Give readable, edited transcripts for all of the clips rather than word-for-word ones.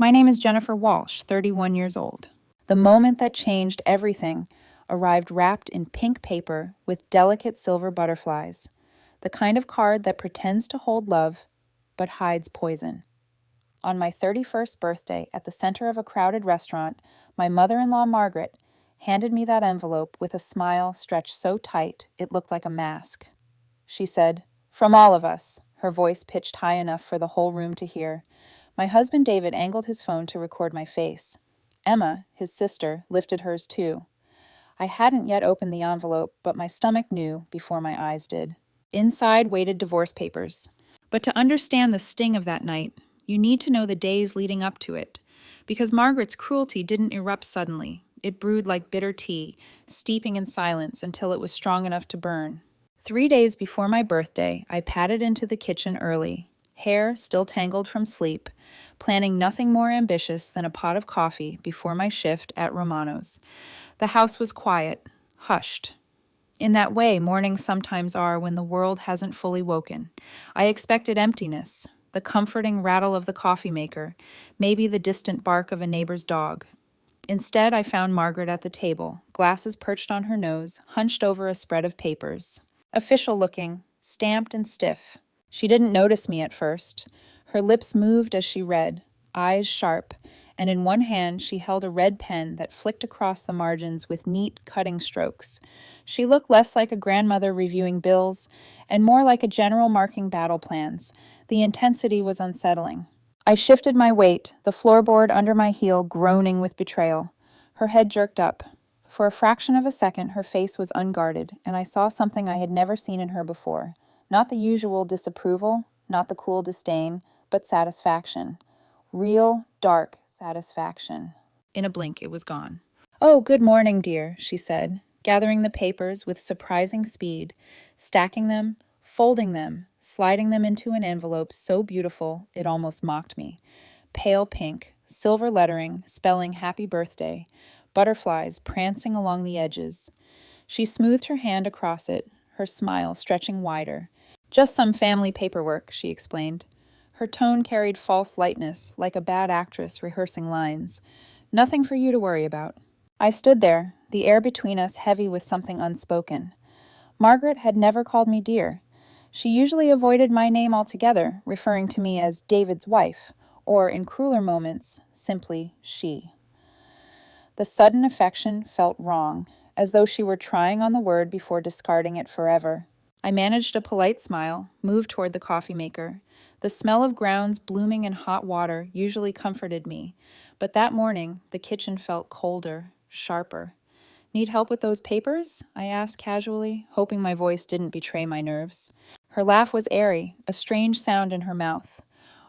My name is Jennifer Walsh, 31 years old. The moment that changed everything arrived wrapped in pink paper with delicate silver butterflies, the kind of card that pretends to hold love but hides poison. On my 31st birthday, at the center of a crowded restaurant, my mother-in-law, Margaret, handed me that envelope with a smile stretched so tight it looked like a mask. She said, "From all of us," her voice pitched high enough for the whole room to hear. My husband David angled his phone to record my face. Emma, his sister, lifted hers too. I hadn't yet opened the envelope, but my stomach knew before my eyes did. Inside waited divorce papers. But to understand the sting of that night, you need to know the days leading up to it. Because Margaret's cruelty didn't erupt suddenly. It brewed like bitter tea, steeping in silence until it was strong enough to burn. 3 days before my birthday, I padded into the kitchen early, hair still tangled from sleep, planning nothing more ambitious than a pot of coffee before my shift at Romano's. The house was quiet, hushed. In that way mornings sometimes are when the world hasn't fully woken. I expected emptiness, the comforting rattle of the coffee maker, maybe the distant bark of a neighbor's dog. Instead, I found Margaret at the table, glasses perched on her nose, hunched over a spread of papers. Official looking, stamped and stiff. She didn't notice me at first. Her lips moved as she read, eyes sharp, and in one hand she held a red pen that flicked across the margins with neat cutting strokes. She looked less like a grandmother reviewing bills and more like a general marking battle plans. The intensity was unsettling. I shifted my weight, the floorboard under my heel groaning with betrayal. Her head jerked up. For a fraction of a second, her face was unguarded, and I saw something I had never seen in her before. Not the usual disapproval, not the cool disdain, but satisfaction. Real, dark satisfaction. In a blink, it was gone. "Oh, good morning, dear," she said, gathering the papers with surprising speed, stacking them, folding them, sliding them into an envelope so beautiful it almost mocked me. Pale pink, silver lettering, spelling happy birthday, butterflies prancing along the edges. She smoothed her hand across it, her smile stretching wider. "Just some family paperwork," she explained. Her tone carried false lightness, like a bad actress rehearsing lines. "Nothing for you to worry about." I stood there, the air between us heavy with something unspoken. Margaret had never called me dear. She usually avoided my name altogether, referring to me as David's wife, or in crueler moments, simply she. The sudden affection felt wrong, as though she were trying on the word before discarding it forever. I managed a polite smile, moved toward the coffee maker. The smell of grounds blooming in hot water usually comforted me, but that morning the kitchen felt colder, sharper. "Need help with those papers?" I asked casually, hoping my voice didn't betray my nerves. Her laugh was airy, a strange sound in her mouth.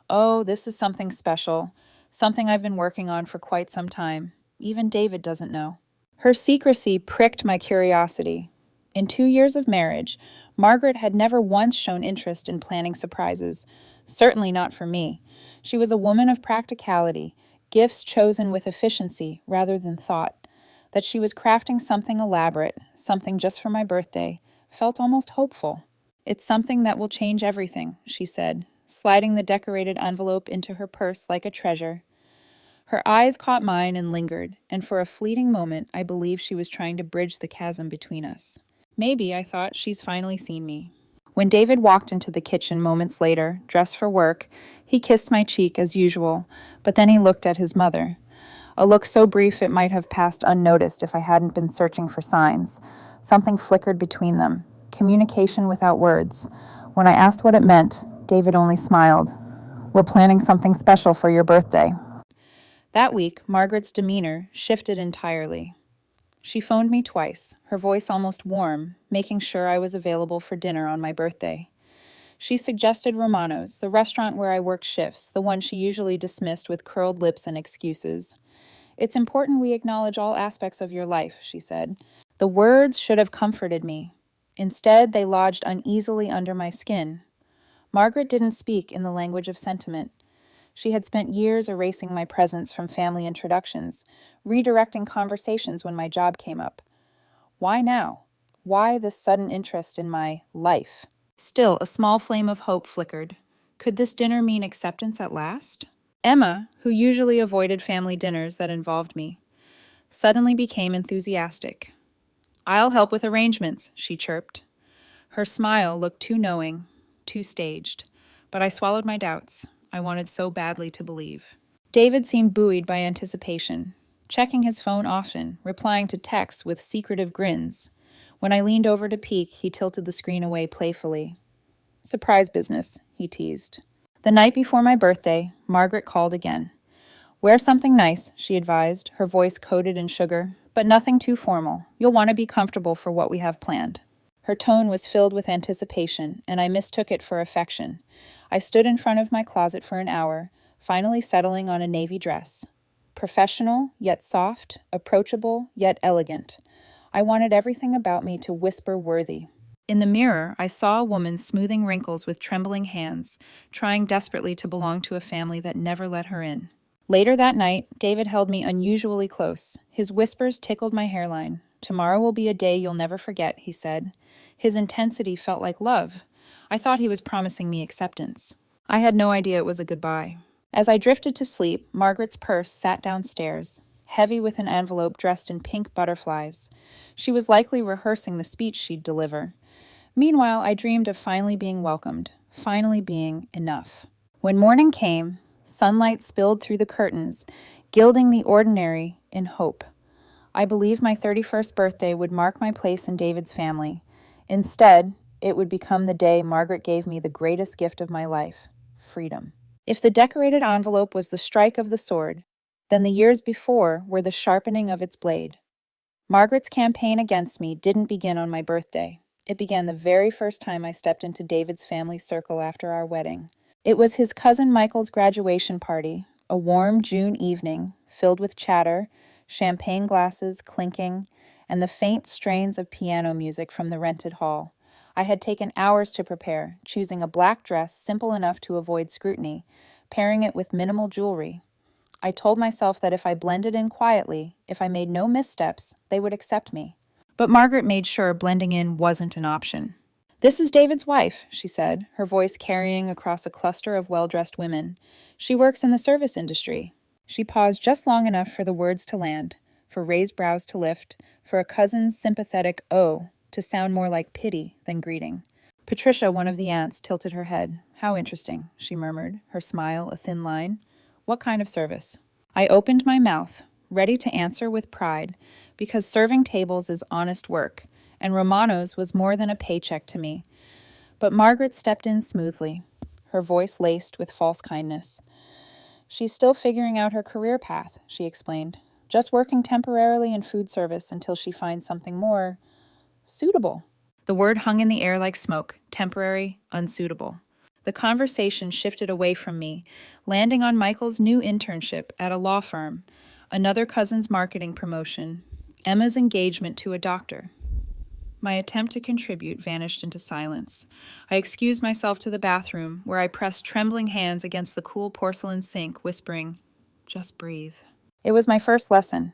"Oh, this is something special, something I've been working on for quite some time. Even David doesn't know." Her secrecy pricked my curiosity. In 2 years of marriage, Margaret had never once shown interest in planning surprises, certainly not for me. She was a woman of practicality, gifts chosen with efficiency rather than thought. That she was crafting something elaborate, something just for my birthday, felt almost hopeful. "It's something that will change everything," she said, sliding the decorated envelope into her purse like a treasure. Her eyes caught mine and lingered, and for a fleeting moment I believed she was trying to bridge the chasm between us. Maybe, I thought, she's finally seen me. When David walked into the kitchen moments later, dressed for work, he kissed my cheek as usual, but then he looked at his mother. A look so brief it might have passed unnoticed if I hadn't been searching for signs. Something flickered between them, communication without words. When I asked what it meant, David only smiled. "We're planning something special for your birthday." That week, Margaret's demeanor shifted entirely. She phoned me twice, her voice almost warm, making sure I was available for dinner on my birthday. She suggested Romano's, the restaurant where I worked shifts, the one she usually dismissed with curled lips and excuses. "It's important we acknowledge all aspects of your life," she said. The words should have comforted me. Instead, they lodged uneasily under my skin. Margaret didn't speak in the language of sentiment. She had spent years erasing my presence from family introductions, redirecting conversations when my job came up. Why now? Why this sudden interest in my life? Still, a small flame of hope flickered. Could this dinner mean acceptance at last? Emma, who usually avoided family dinners that involved me, suddenly became enthusiastic. "I'll help with arrangements," she chirped. Her smile looked too knowing, too staged, but I swallowed my doubts. I wanted so badly to believe. David seemed buoyed by anticipation, checking his phone often, replying to texts with secretive grins. When I leaned over to peek, he tilted the screen away playfully. "Surprise business," he teased. The night before my birthday, Margaret called again. "Wear something nice," she advised, her voice coated in sugar, "but nothing too formal. You'll want to be comfortable for what we have planned." Her tone was filled with anticipation, and I mistook it for affection. I stood in front of my closet for an hour, finally settling on a navy dress. Professional, yet soft, approachable, yet elegant. I wanted everything about me to whisper worthy. In the mirror, I saw a woman smoothing wrinkles with trembling hands, trying desperately to belong to a family that never let her in. Later that night, David held me unusually close. His whispers tickled my hairline. "Tomorrow will be a day you'll never forget," he said. His intensity felt like love. I thought he was promising me acceptance. I had no idea it was a goodbye. As I drifted to sleep, Margaret's purse sat downstairs, heavy with an envelope dressed in pink butterflies. She was likely rehearsing the speech she'd deliver. Meanwhile, I dreamed of finally being welcomed, finally being enough. When morning came, sunlight spilled through the curtains, gilding the ordinary in hope. I believed my 31st birthday would mark my place in David's family. Instead, it would become the day Margaret gave me the greatest gift of my life, freedom. If the decorated envelope was the strike of the sword, then the years before were the sharpening of its blade. Margaret's campaign against me didn't begin on my birthday. It began the very first time I stepped into David's family circle after our wedding. It was his cousin Michael's graduation party, a warm June evening, filled with chatter, champagne glasses clinking, and the faint strains of piano music from the rented hall. I had taken hours to prepare, choosing a black dress simple enough to avoid scrutiny, pairing it with minimal jewelry. I told myself that if I blended in quietly, if I made no missteps, they would accept me. But Margaret made sure blending in wasn't an option. "This is David's wife," she said, her voice carrying across a cluster of well-dressed women. "She works in the service industry." She paused just long enough for the words to land, for raised brows to lift, for a cousin's sympathetic "oh" to sound more like pity than greeting. Patricia, one of the aunts, tilted her head. "How interesting," she murmured, her smile a thin line. "What kind of service?" I opened my mouth, ready to answer with pride, because serving tables is honest work, and Romano's was more than a paycheck to me. But Margaret stepped in smoothly, her voice laced with false kindness. "She's still figuring out her career path," she explained. "Just working temporarily in food service until she finds something more suitable." The word hung in the air like smoke, temporary, unsuitable. The conversation shifted away from me, landing on Michael's new internship at a law firm, another cousin's marketing promotion, Emma's engagement to a doctor. My attempt to contribute vanished into silence. I excused myself to the bathroom, where I pressed trembling hands against the cool porcelain sink, whispering, "Just breathe." It was my first lesson.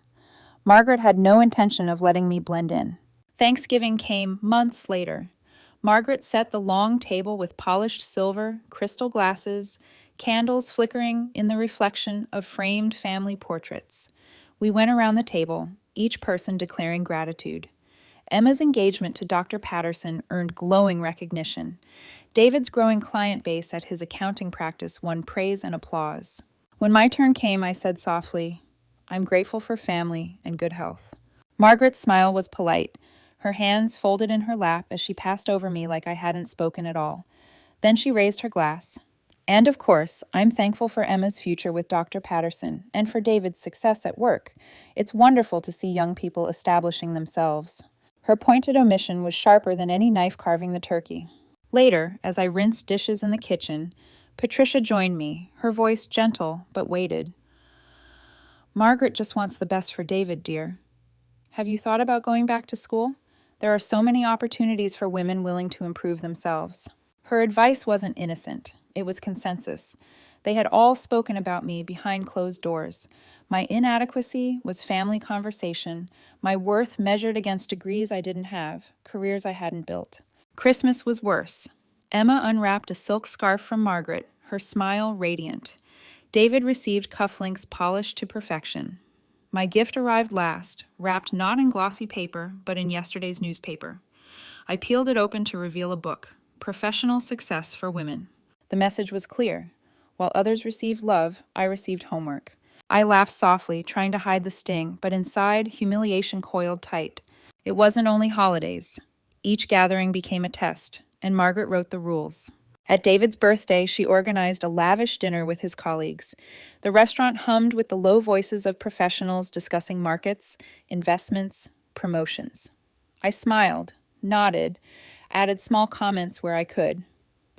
Margaret had no intention of letting me blend in. Thanksgiving came months later. Margaret set the long table with polished silver, crystal glasses, candles flickering in the reflection of framed family portraits. We went around the table, each person declaring gratitude. Emma's engagement to Dr. Patterson earned glowing recognition. David's growing client base at his accounting practice won praise and applause. When my turn came, I said softly, "I'm grateful for family and good health." Margaret's smile was polite, her hands folded in her lap as she passed over me like I hadn't spoken at all. Then she raised her glass. "And of course, I'm thankful for Emma's future with Dr. Patterson and for David's success at work. It's wonderful to see young people establishing themselves." Her pointed omission was sharper than any knife carving the turkey. Later, as I rinsed dishes in the kitchen, Patricia joined me, her voice gentle but weighted. "Margaret just wants the best for David, dear. Have you thought about going back to school? There are so many opportunities for women willing to improve themselves." Her advice wasn't innocent. It was consensus. They had all spoken about me behind closed doors. My inadequacy was family conversation, my worth measured against degrees I didn't have, careers I hadn't built. Christmas was worse. Emma unwrapped a silk scarf from Margaret, her smile radiant. David received cufflinks polished to perfection. My gift arrived last, wrapped not in glossy paper, but in yesterday's newspaper. I peeled it open to reveal a book, Professional Success for Women. The message was clear. While others received love, I received homework. I laughed softly, trying to hide the sting, but inside, humiliation coiled tight. It wasn't only holidays. Each gathering became a test, and Margaret wrote the rules. At David's birthday, she organized a lavish dinner with his colleagues. The restaurant hummed with the low voices of professionals discussing markets, investments, promotions. I smiled, nodded, added small comments where I could.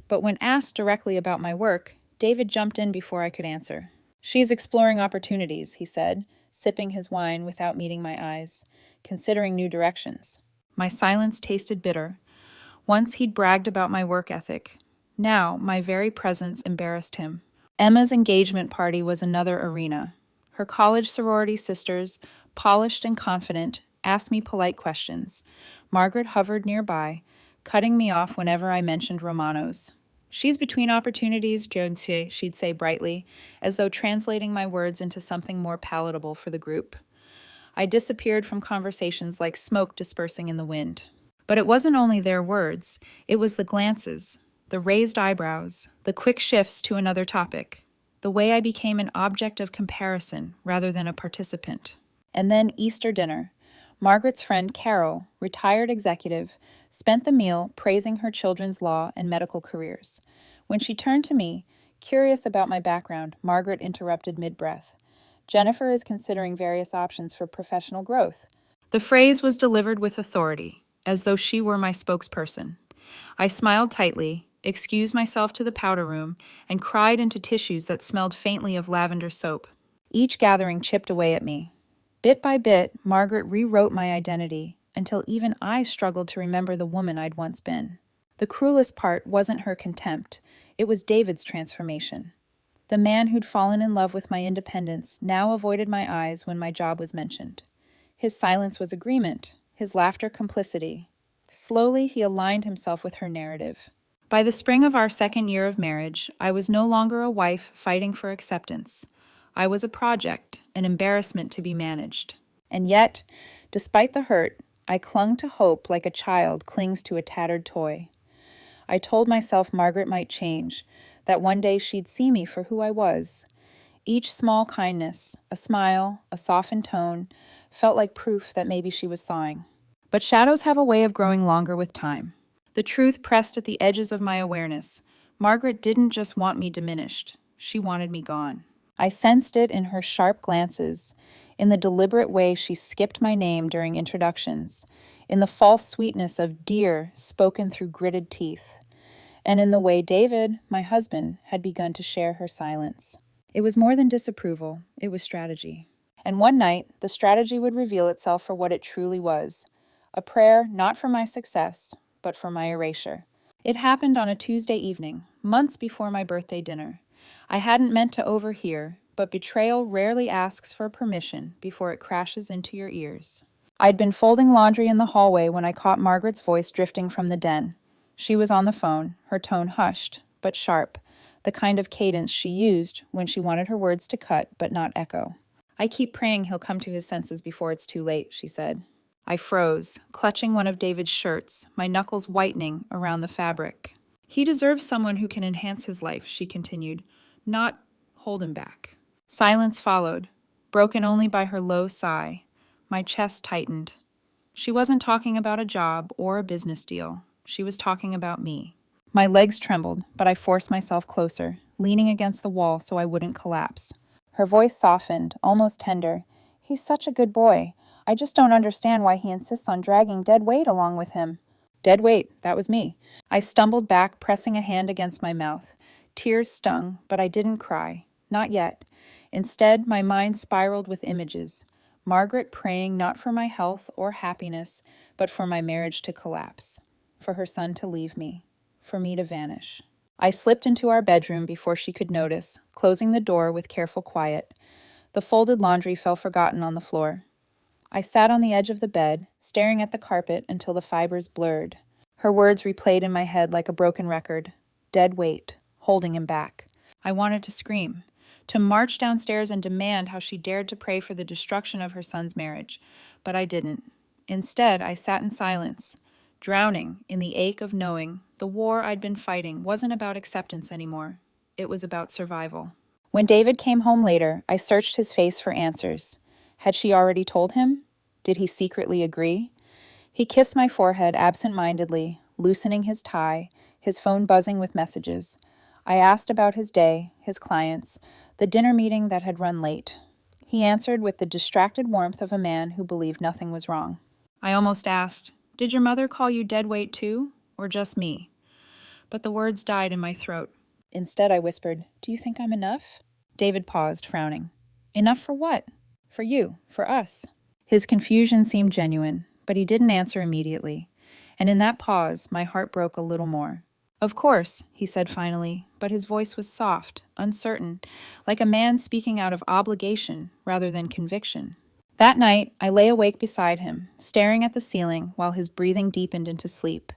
But when asked directly about my work, David jumped in before I could answer. "She's exploring opportunities," he said, sipping his wine without meeting my eyes, "considering new directions." My silence tasted bitter. Once he'd bragged about my work ethic. Now, my very presence embarrassed him. Emma's engagement party was another arena. Her college sorority sisters, polished and confident, asked me polite questions. Margaret hovered nearby, cutting me off whenever I mentioned Romanos. "She's between opportunities, she'd say brightly, as though translating my words into something more palatable for the group. I disappeared from conversations like smoke dispersing in the wind. But it wasn't only their words, it was the glances, the raised eyebrows, the quick shifts to another topic, the way I became an object of comparison rather than a participant. And then Easter dinner. Margaret's friend Carol, retired executive, spent the meal praising her children's law and medical careers. When she turned to me, curious about my background, Margaret interrupted mid-breath. "Jennifer is considering various options for professional growth." The phrase was delivered with authority, as though she were my spokesperson. I smiled tightly, excused myself to the powder room, and cried into tissues that smelled faintly of lavender soap. Each gathering chipped away at me. Bit by bit, Margaret rewrote my identity, until even I struggled to remember the woman I'd once been. The cruelest part wasn't her contempt, it was David's transformation. The man who'd fallen in love with my independence now avoided my eyes when my job was mentioned. His silence was agreement, his laughter complicity. Slowly, he aligned himself with her narrative. By the spring of our second year of marriage, I was no longer a wife fighting for acceptance. I was a project, an embarrassment to be managed. And yet, despite the hurt, I clung to hope like a child clings to a tattered toy. I told myself Margaret might change, that one day she'd see me for who I was. Each small kindness, a smile, a softened tone, felt like proof that maybe she was thawing. But shadows have a way of growing longer with time. The truth pressed at the edges of my awareness. Margaret didn't just want me diminished. She wanted me gone. I sensed it in her sharp glances, in the deliberate way she skipped my name during introductions, in the false sweetness of "dear" spoken through gritted teeth, and in the way David, my husband, had begun to share her silence. It was more than disapproval, it was strategy. And one night, the strategy would reveal itself for what it truly was, a prayer not for my success, but for my erasure. It happened on a Tuesday evening, months before my birthday dinner. I hadn't meant to overhear, but betrayal rarely asks for permission before it crashes into your ears. I'd been folding laundry in the hallway when I caught Margaret's voice drifting from the den. She was on the phone, her tone hushed, but sharp, the kind of cadence she used when she wanted her words to cut but not echo. "I keep praying he'll come to his senses before it's too late," she said. I froze, clutching one of David's shirts, my knuckles whitening around the fabric. "He deserves someone who can enhance his life," she continued, "not hold him back." Silence followed, broken only by her low sigh. My chest tightened. She wasn't talking about a job or a business deal. She was talking about me. My legs trembled, but I forced myself closer, leaning against the wall so I wouldn't collapse. Her voice softened, almost tender. "He's such a good boy. I just don't understand why he insists on dragging dead weight along with him." Dead weight, that was me. I stumbled back, pressing a hand against my mouth. Tears stung, but I didn't cry. Not yet. Instead, my mind spiraled with images. Margaret praying not for my health or happiness, but for my marriage to collapse. For her son to leave me. For me to vanish. I slipped into our bedroom before she could notice, closing the door with careful quiet. The folded laundry fell forgotten on the floor. I sat on the edge of the bed, staring at the carpet until the fibers blurred. Her words replayed in my head like a broken record. Dead weight, holding him back. I wanted to scream, to march downstairs and demand how she dared to pray for the destruction of her son's marriage. But I didn't. Instead, I sat in silence, drowning in the ache of knowing the war I'd been fighting wasn't about acceptance anymore. It was about survival. When David came home later, I searched his face for answers. Had she already told him? Did he secretly agree? He kissed my forehead absent-mindedly, loosening his tie, his phone buzzing with messages. I asked about his day, his clients, the dinner meeting that had run late. He answered with the distracted warmth of a man who believed nothing was wrong. I almost asked, "Did your mother call you deadweight too, or just me?" But the words died in my throat. Instead, I whispered, "Do you think I'm enough?" David paused, frowning. "Enough for what?" "For you, for us." His confusion seemed genuine, but he didn't answer immediately. And in that pause, my heart broke a little more. "Of course," he said finally, but his voice was soft, uncertain, like a man speaking out of obligation rather than conviction. That night, I lay awake beside him, staring at the ceiling while his breathing deepened into sleep.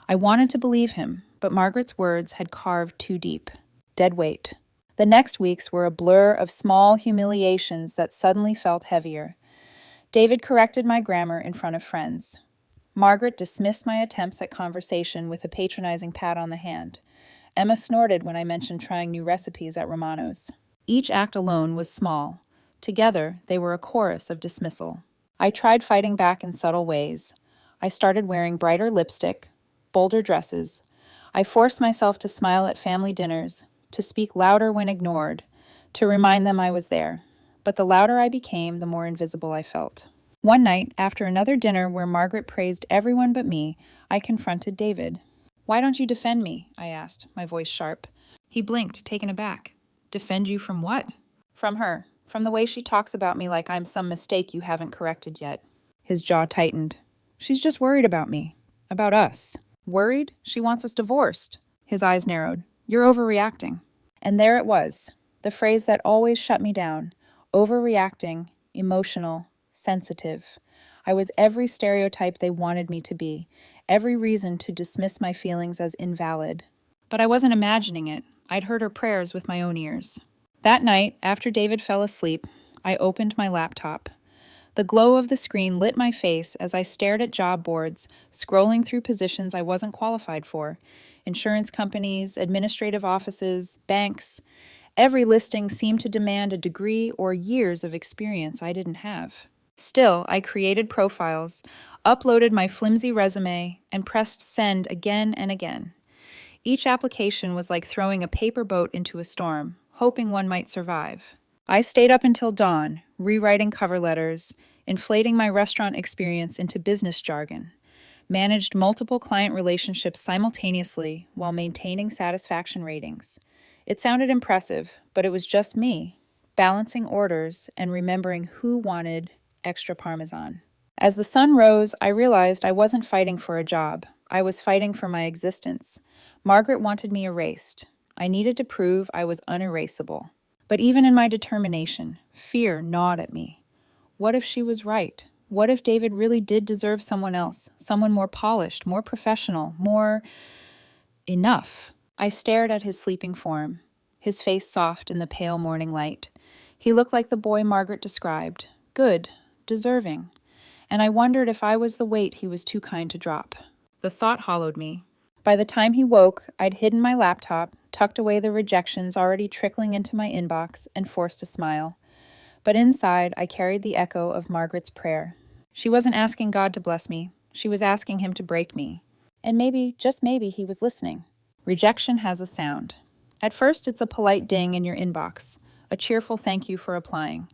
I wanted to believe him, but Margaret's words had carved too deep. Dead weight. The next weeks were a blur of small humiliations that suddenly felt heavier. David corrected my grammar in front of friends. Margaret dismissed my attempts at conversation with a patronizing pat on the hand. Emma snorted when I mentioned trying new recipes at Romano's. Each act alone was small. Together, they were a chorus of dismissal. I tried fighting back in subtle ways. I started wearing brighter lipstick, bolder dresses. I forced myself to smile at family dinners, to speak louder when ignored, to remind them I was there. But the louder I became, the more invisible I felt. One night, after another dinner where Margaret praised everyone but me, I confronted David. "Why don't you defend me?" I asked, my voice sharp. He blinked, taken aback. "Defend you from what?" "From her. From the way she talks about me like I'm some mistake you haven't corrected yet." His jaw tightened. "She's just worried about me. About us." "Worried? She wants us divorced." His eyes narrowed. "You're overreacting." And there it was, the phrase that always shut me down. Overreacting, emotional, sensitive. I was every stereotype they wanted me to be, every reason to dismiss my feelings as invalid. But I wasn't imagining it. I'd heard her prayers with my own ears. That night, after David fell asleep, I opened my laptop. The glow of the screen lit my face as I stared at job boards, scrolling through positions I wasn't qualified for. Insurance companies, administrative offices, banks. Every listing seemed to demand a degree or years of experience I didn't have. Still, I created profiles, uploaded my flimsy resume, and pressed send again and again. Each application was like throwing a paper boat into a storm, hoping one might survive. I stayed up until dawn, rewriting cover letters, inflating my restaurant experience into business jargon, managed multiple client relationships simultaneously while maintaining satisfaction ratings. It sounded impressive, but it was just me, balancing orders and remembering who wanted extra Parmesan. As the sun rose, I realized I wasn't fighting for a job. I was fighting for my existence. Margaret wanted me erased. I needed to prove I was unerasable. But even in my determination, fear gnawed at me. What if she was right? What if David really did deserve someone else, someone more polished, more professional, more enough? I stared at his sleeping form, his face soft in the pale morning light. He looked like the boy Margaret described, good, deserving, and I wondered if I was the weight he was too kind to drop. The thought hollowed me. By the time he woke, I'd hidden my laptop, tucked away the rejections already trickling into my inbox, and forced a smile. But inside, I carried the echo of Margaret's prayer. She wasn't asking God to bless me. She was asking him to break me. And maybe, just maybe, he was listening. Rejection has a sound. At first, it's a polite ding in your inbox, a cheerful thank you for applying.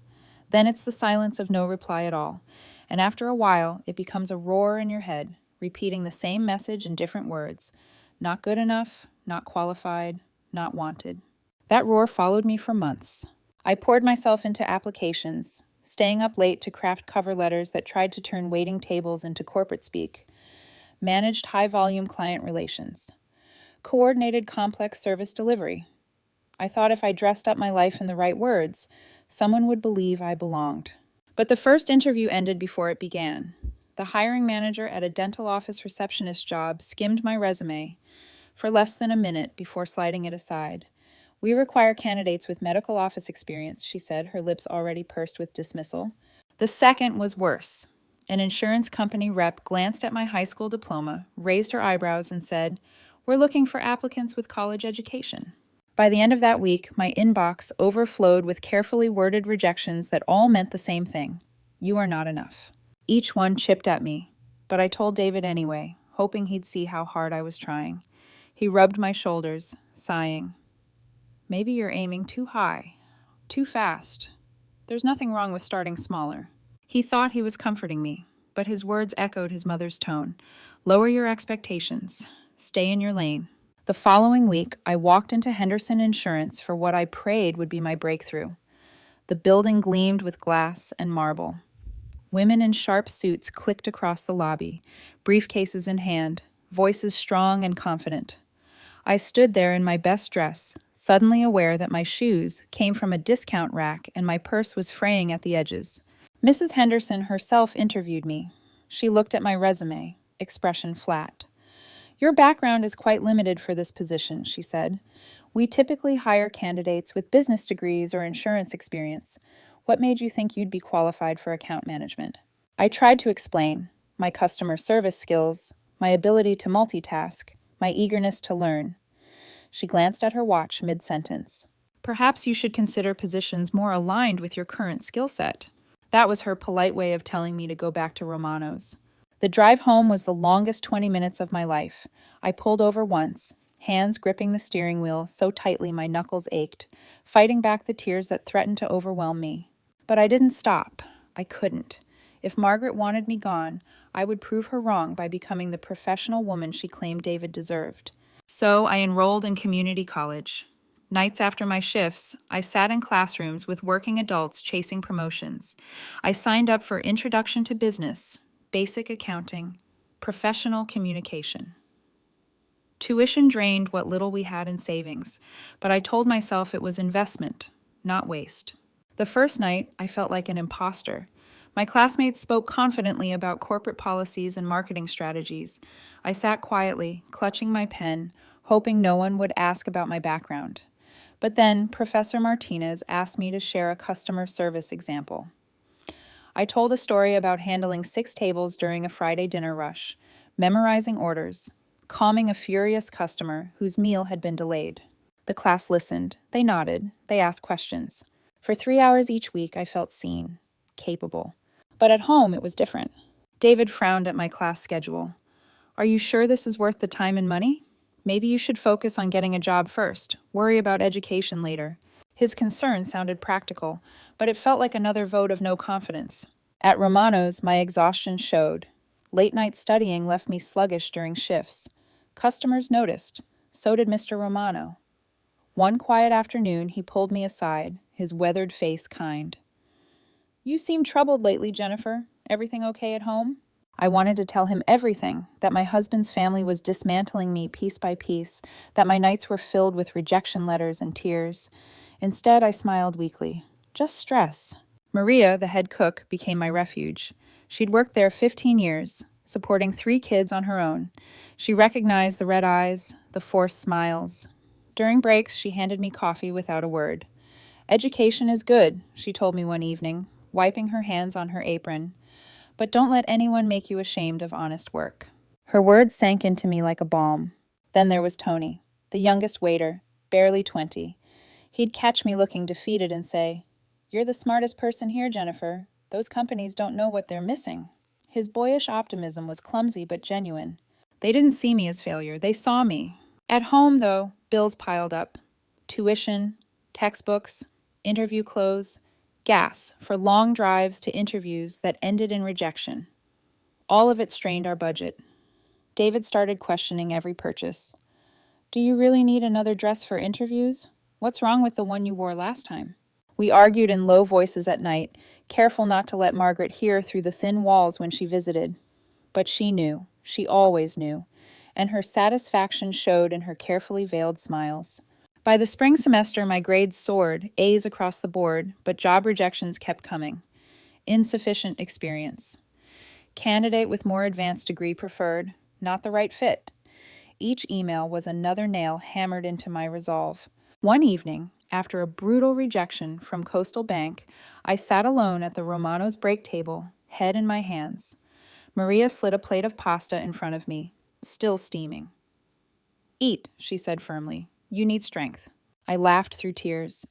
Then it's the silence of no reply at all. And after a while, it becomes a roar in your head, repeating the same message in different words. Not good enough, not qualified, not wanted. That roar followed me for months. I poured myself into applications, staying up late to craft cover letters that tried to turn waiting tables into corporate speak, managed high-volume client relations, coordinated complex service delivery. I thought if I dressed up my life in the right words, someone would believe I belonged. But the first interview ended before it began. The hiring manager at a dental office receptionist job skimmed my resume for less than a minute before sliding it aside. We require candidates with medical office experience, she said, her lips already pursed with dismissal. The second was worse. An insurance company rep glanced at my high school diploma, raised her eyebrows, and said, "We're looking for applicants with college education." By the end of that week, my inbox overflowed with carefully worded rejections that all meant the same thing: "You are not enough." Each one chipped at me, but I told David anyway, hoping he'd see how hard I was trying. He rubbed my shoulders, sighing. "Maybe you're aiming too high, too fast. There's nothing wrong with starting smaller." He thought he was comforting me, but his words echoed his mother's tone. "Lower your expectations. Stay in your lane." The following week, I walked into Henderson Insurance for what I prayed would be my breakthrough. The building gleamed with glass and marble. Women in sharp suits clicked across the lobby, briefcases in hand, voices strong and confident. I stood there in my best dress, suddenly aware that my shoes came from a discount rack and my purse was fraying at the edges. Mrs. Henderson herself interviewed me. She looked at my resume, expression flat. "Your background is quite limited for this position," she said. "We typically hire candidates with business degrees or insurance experience. What made you think you'd be qualified for account management?" I tried to explain my customer service skills, my ability to multitask, my eagerness to learn. She glanced at her watch mid-sentence. "Perhaps you should consider positions more aligned with your current skill set." That was her polite way of telling me to go back to Romano's. The drive home was the longest 20 minutes of my life. I pulled over once, hands gripping the steering wheel so tightly my knuckles ached, fighting back the tears that threatened to overwhelm me. But I didn't stop. I couldn't. If Margaret wanted me gone, I would prove her wrong by becoming the professional woman she claimed David deserved. So I enrolled in community college. Nights after my shifts, I sat in classrooms with working adults chasing promotions. I signed up for Introduction to Business, Basic Accounting, Professional Communication. Tuition drained what little we had in savings, but I told myself it was investment, not waste. The first night, I felt like an imposter. My classmates spoke confidently about corporate policies and marketing strategies. I sat quietly, clutching my pen, hoping no one would ask about my background. But then Professor Martinez asked me to share a customer service example. I told a story about handling 6 tables during a Friday dinner rush, memorizing orders, calming a furious customer whose meal had been delayed. The class listened. They nodded. They asked questions. For 3 hours each week, I felt seen, capable. But at home, it was different. David frowned at my class schedule. "Are you sure this is worth the time and money? Maybe you should focus on getting a job first, worry about education later." His concern sounded practical, but it felt like another vote of no confidence. At Romano's, my exhaustion showed. Late-night studying left me sluggish during shifts. Customers noticed. So did Mr. Romano. One quiet afternoon, he pulled me aside, his weathered face kind. "You seem troubled lately, Jennifer. Everything okay at home?" I wanted to tell him everything, that my husband's family was dismantling me piece by piece, that my nights were filled with rejection letters and tears. Instead, I smiled weakly. "Just stress." Maria, the head cook, became my refuge. She'd worked there 15 years, supporting 3 kids on her own. She recognized the red eyes, the forced smiles. During breaks, she handed me coffee without a word. "Education is good," she told me one evening, wiping her hands on her apron. "But don't let anyone make you ashamed of honest work." Her words sank into me like a balm. Then there was Tony, the youngest waiter, barely 20. He'd catch me looking defeated and say, "You're the smartest person here, Jennifer. Those companies don't know what they're missing." His boyish optimism was clumsy but genuine. They didn't see me as failure. They saw me. At home, though, bills piled up. Tuition, textbooks, interview clothes, gas for long drives to interviews that ended in rejection. All of it strained our budget. David started questioning every purchase. "Do you really need another dress for interviews? What's wrong with the one you wore last time?" We argued in low voices at night, careful not to let Margaret hear through the thin walls when she visited. But she knew. She always knew. And her satisfaction showed in her carefully veiled smiles. By the spring semester, my grades soared, A's across the board, but job rejections kept coming. Insufficient experience. Candidate with more advanced degree preferred, not the right fit. Each email was another nail hammered into my resolve. One evening, after a brutal rejection from Coastal Bank, I sat alone at the Romano's break table, head in my hands. Maria slid a plate of pasta in front of me, still steaming. "Eat," she said firmly. "You need strength." I laughed through tears.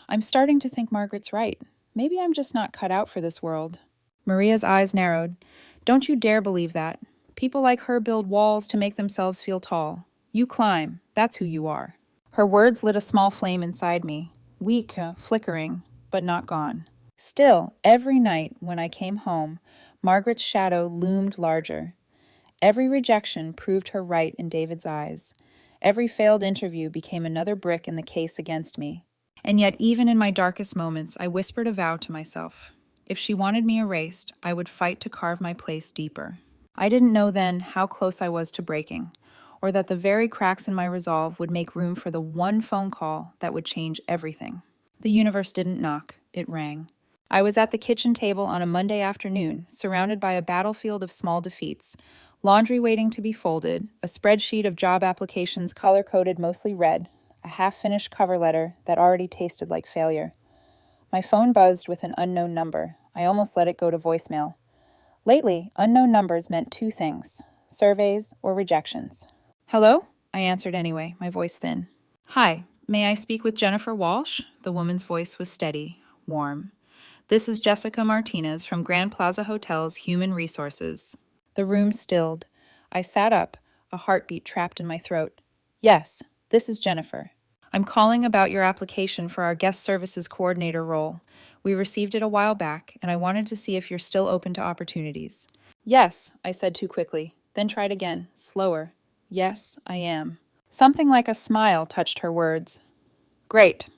I'm starting to think Margaret's right. Maybe I'm just not cut out for this world. Maria's eyes narrowed. "Don't you dare believe that. People like her build walls to make themselves feel tall. You climb. That's who you are." Her words lit a small flame inside me, weak, flickering, but not gone. Still, every night when I came home, Margaret's shadow loomed larger. Every rejection proved her right in David's eyes. Every failed interview became another brick in the case against me. And yet, even in my darkest moments, I whispered a vow to myself. If she wanted me erased, I would fight to carve my place deeper. I didn't know then how close I was to breaking, or that the very cracks in my resolve would make room for the one phone call that would change everything. The universe didn't knock, it rang. I was at the kitchen table on a Monday afternoon, surrounded by a battlefield of small defeats, laundry waiting to be folded, a spreadsheet of job applications color-coded mostly red, a half-finished cover letter that already tasted like failure. My phone buzzed with an unknown number. I almost let it go to voicemail. Lately, unknown numbers meant two things: surveys or rejections. "Hello?" I answered anyway, my voice thin. "Hi, may I speak with Jennifer Walsh?" The woman's voice was steady, warm. "This is Jessica Martinez from Grand Plaza Hotel's Human Resources." The room stilled. I sat up, a heartbeat trapped in my throat. "Yes, this is Jennifer. I'm calling about your application for our guest services coordinator role. We received it a while back, and I wanted to see if you're still open to opportunities." "Yes," I said too quickly, then tried again, slower. "Yes, I am." Something like a smile touched her words. "Great.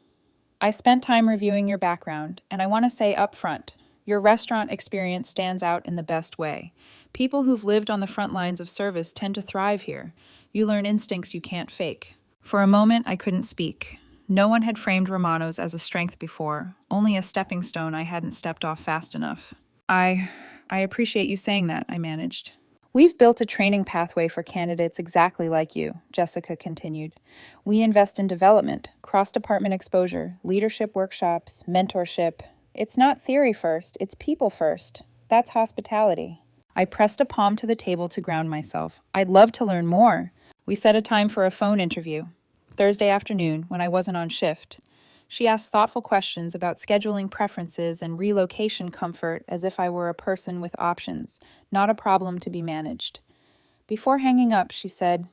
I spent time reviewing your background, and I want to say up front, your restaurant experience stands out in the best way. People who've lived on the front lines of service tend to thrive here. You learn instincts you can't fake." For a moment, I couldn't speak. No one had framed Romano's as a strength before, only a stepping stone I hadn't stepped off fast enough. I appreciate you saying that," I managed. "We've built a training pathway for candidates exactly like you," Jessica continued. "We invest in development, cross-department exposure, leadership workshops, mentorship. It's not theory first, it's people first. That's hospitality." I pressed a palm to the table to ground myself. "I'd love to learn more." We set a time for a phone interview, Thursday afternoon, when I wasn't on shift. She asked thoughtful questions about scheduling preferences and relocation comfort as if I were a person with options, not a problem to be managed. Before hanging up, she said,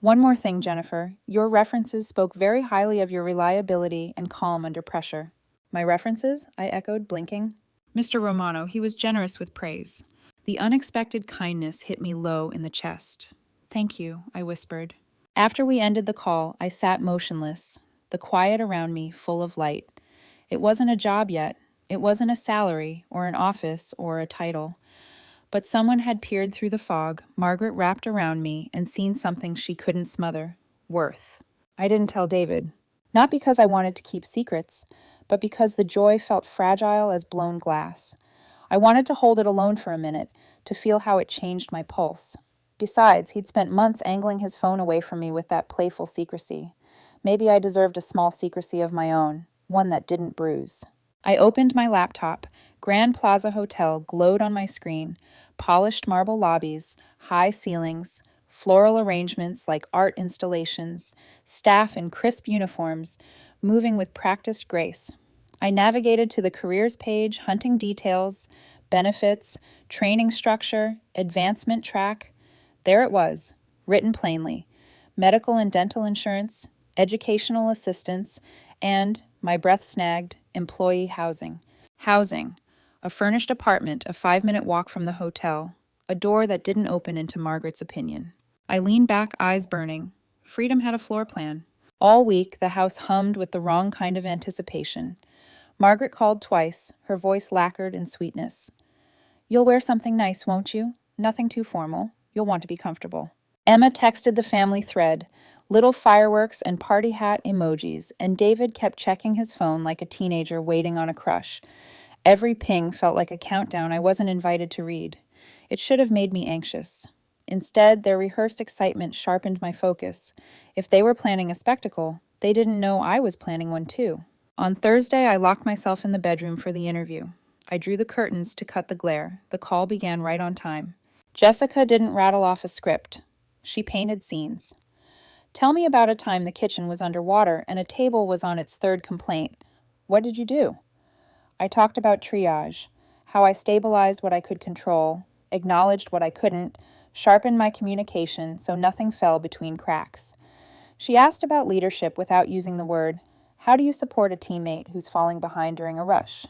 "One more thing, Jennifer. Your references spoke very highly of your reliability and calm under pressure." "My references?" I echoed, blinking. "Mr. Romano, he was generous with praise." The unexpected kindness hit me low in the chest. "Thank you," I whispered. After we ended the call, I sat motionless, the quiet around me full of light. It wasn't a job yet. It wasn't a salary or an office or a title. But someone had peered through the fog, Margaret wrapped around me, and seen something she couldn't smother: worth. I didn't tell David. Not because I wanted to keep secrets, but because the joy felt fragile as blown glass. I wanted to hold it alone for a minute, to feel how it changed my pulse. Besides, he'd spent months angling his phone away from me with that playful secrecy. Maybe I deserved a small secrecy of my own, one that didn't bruise. I opened my laptop. Grand Plaza Hotel glowed on my screen. Polished marble lobbies, high ceilings, floral arrangements like art installations, staff in crisp uniforms, moving with practiced grace. I navigated to the careers page, hunting details, benefits, training structure, advancement track. There it was, written plainly: medical and dental insurance, educational assistance, and, my breath snagged, employee housing. Housing. A furnished apartment a 5-minute walk from the hotel, a door that didn't open into Margaret's opinion. I leaned back, eyes burning. Freedom had a floor plan. All week, the house hummed with the wrong kind of anticipation. Margaret called twice, her voice lacquered in sweetness. "You'll wear something nice, won't you? Nothing too formal. You'll want to be comfortable." Emma texted the family thread, little fireworks and party hat emojis, and David kept checking his phone like a teenager waiting on a crush. Every ping felt like a countdown I wasn't invited to read. It should have made me anxious. Instead, their rehearsed excitement sharpened my focus. If they were planning a spectacle, They didn't know I was planning one too. On Thursday, I locked myself in the bedroom for the interview. I drew the curtains to cut the glare. The call began right on time. Jessica didn't rattle off a script. She painted scenes. Tell me about a time the kitchen was underwater and a table was on its third complaint. What did you do? I talked about triage, how I stabilized what I could control, acknowledged what I couldn't, sharpened my communication so nothing fell between cracks. She asked about leadership without using the word. How do you support a teammate who's falling behind during a rush?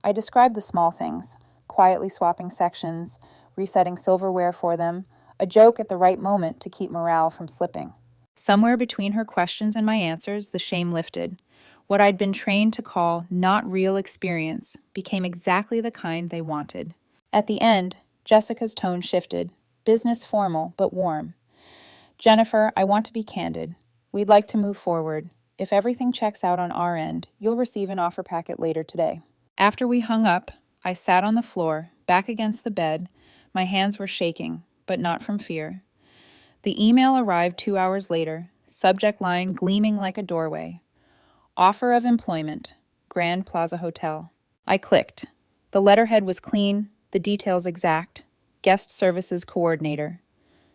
I described the small things, quietly swapping sections, resetting silverware for them, a joke at the right moment to keep morale from slipping. Somewhere between her questions and my answers, the shame lifted. What I'd been trained to call not real experience became exactly the kind they wanted. At the end, Jessica's tone shifted, business formal but warm. Jennifer, I want to be candid. We'd like to move forward. If everything checks out on our end, you'll receive an offer packet later today. After we hung up, I sat on the floor, back against the bed. My hands were shaking, but not from fear. The email arrived 2 hours later, subject line gleaming like a doorway. Offer of employment, Grand Plaza Hotel. I clicked. The letterhead was clean, the details exact. Guest services coordinator.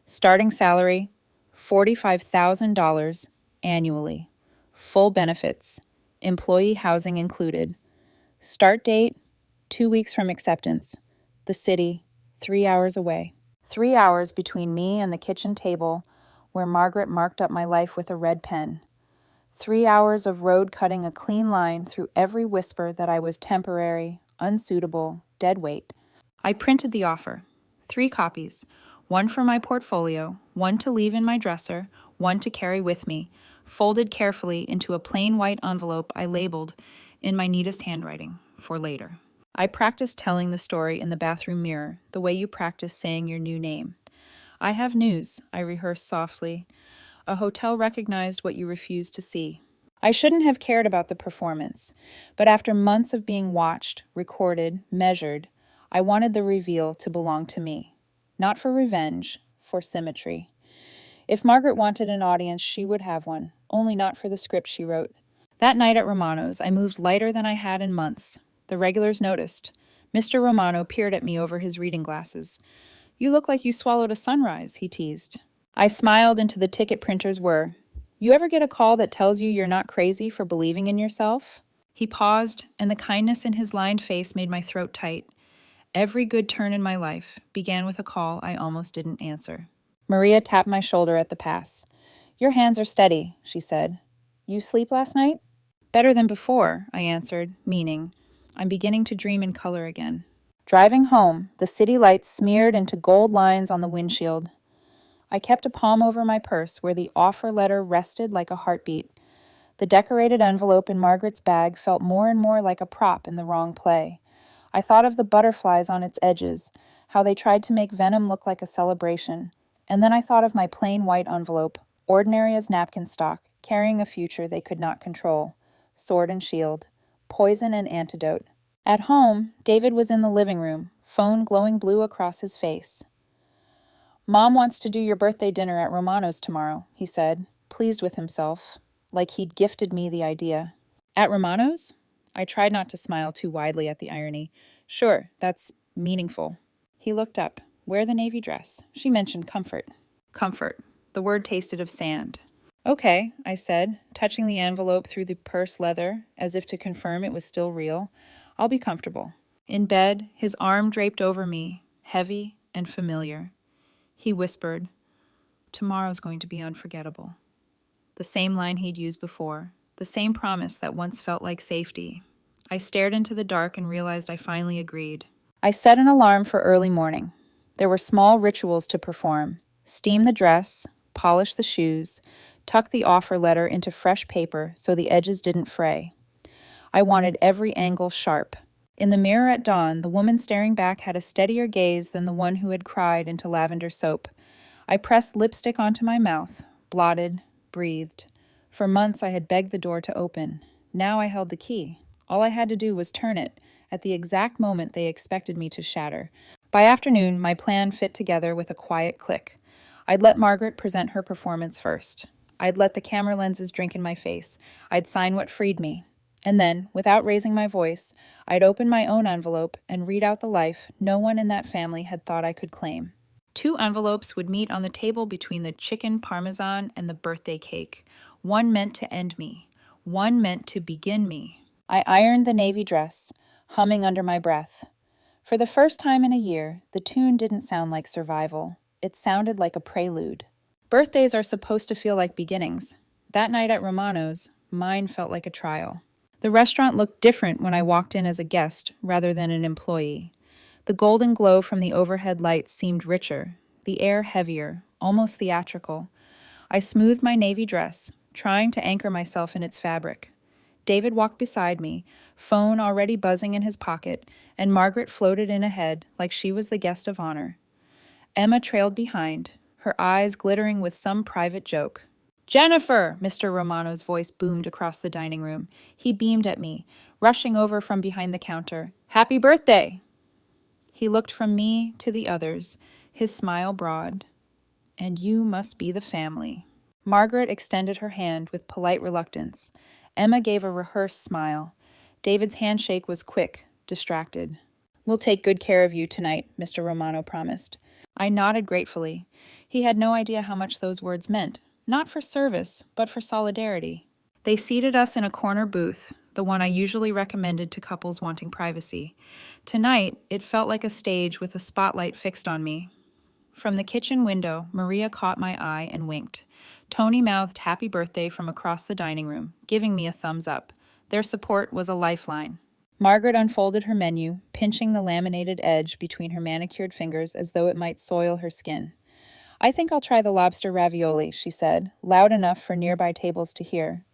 Starting salary, $45,000 annually. Full benefits. Employee housing included. Start date, 2 weeks from acceptance. The city, 3 hours away. 3 hours between me and the kitchen table where Margaret marked up my life with a red pen. 3 hours of road cutting a clean line through every whisper that I was temporary, unsuitable, dead weight. I printed the offer. 3 copies. One for my portfolio, one to leave in my dresser, one to carry with me, folded carefully into a plain white envelope I labeled in my neatest handwriting, for later. I practiced telling the story in the bathroom mirror, the way you practice saying your new name. I have news, I rehearsed softly. A hotel recognized what you refused to see. I shouldn't have cared about the performance, but after months of being watched, recorded, measured, I wanted the reveal to belong to me. Not for revenge, for symmetry. If Margaret wanted an audience, she would have one, only not for the script she wrote. That night at Romano's, I moved lighter than I had in months. The regulars noticed. Mr. Romano peered at me over his reading glasses. You look like you swallowed a sunrise, he teased. I smiled into the ticket printer's whir. You ever get a call that tells you you're not crazy for believing in yourself? He paused, and the kindness in his lined face made my throat tight. Every good turn in my life began with a call I almost didn't answer. Maria tapped my shoulder at the pass. Your hands are steady, she said. You sleep last night? Better than before, I answered, meaning, I'm beginning to dream in color again. Driving home, the city lights smeared into gold lines on the windshield. I kept a palm over my purse where the offer letter rested like a heartbeat. The decorated envelope in Margaret's bag felt more and more like a prop in the wrong play. I thought of the butterflies on its edges, how they tried to make venom look like a celebration. And then I thought of my plain white envelope, ordinary as napkin stock, carrying a future they could not control. Sword and shield, poison and antidote. At home, David was in the living room, phone glowing blue across his face. Mom wants to do your birthday dinner at Romano's tomorrow, he said, pleased with himself, like he'd gifted me the idea. At Romano's? I tried not to smile too widely at the irony. Sure, that's meaningful. He looked up. Wear the navy dress. She mentioned comfort. Comfort. The word tasted of sand. Okay, I said, touching the envelope through the purse leather, as if to confirm it was still real. I'll be comfortable. In bed, his arm draped over me, heavy and familiar. He whispered, Tomorrow's going to be unforgettable. The same line he'd used before, the same promise that once felt like safety. I stared into the dark and realized I finally agreed. I set an alarm for early morning. There were small rituals to perform. Steam the dress, polish the shoes, tuck the offer letter into fresh paper so the edges didn't fray. I wanted every angle sharp. In the mirror at dawn, the woman staring back had a steadier gaze than the one who had cried into lavender soap. I pressed lipstick onto my mouth, blotted, breathed. For months I had begged the door to open. Now I held the key. All I had to do was turn it, at the exact moment they expected me to shatter. By afternoon, my plan fit together with a quiet click. I'd let Margaret present her performance first. I'd let the camera lenses drink in my face. I'd sign what freed me. And then, without raising my voice, I'd open my own envelope and read out the life no one in that family had thought I could claim. 2 envelopes would meet on the table between the chicken parmesan and the birthday cake. One meant to end me. One meant to begin me. I ironed the navy dress, humming under my breath. For the first time in a year, the tune didn't sound like survival. It sounded like a prelude. Birthdays are supposed to feel like beginnings. That night at Romano's, mine felt like a trial. The restaurant looked different when I walked in as a guest rather than an employee. The golden glow from the overhead lights seemed richer, the air heavier, almost theatrical. I smoothed my navy dress, trying to anchor myself in its fabric. David walked beside me, phone already buzzing in his pocket, and Margaret floated in ahead like she was the guest of honor. Emma trailed behind, her eyes glittering with some private joke. "Jennifer!" Mr. Romano's voice boomed across the dining room. He beamed at me, rushing over from behind the counter. "Happy birthday!" He looked from me to the others, his smile broad. "And you must be the family." Margaret extended her hand with polite reluctance. Emma gave a rehearsed smile. David's handshake was quick, distracted. "We'll take good care of you tonight," Mr. Romano promised. I nodded gratefully. He had no idea how much those words meant, not for service, but for solidarity. They seated us in a corner booth, the one I usually recommended to couples wanting privacy. Tonight, it felt like a stage with a spotlight fixed on me. From the kitchen window, Maria caught my eye and winked. Tony mouthed happy birthday from across the dining room, giving me a thumbs up. Their support was a lifeline. Margaret unfolded her menu, pinching the laminated edge between her manicured fingers as though it might soil her skin. "I think I'll try the lobster ravioli," she said, loud enough for nearby tables to hear.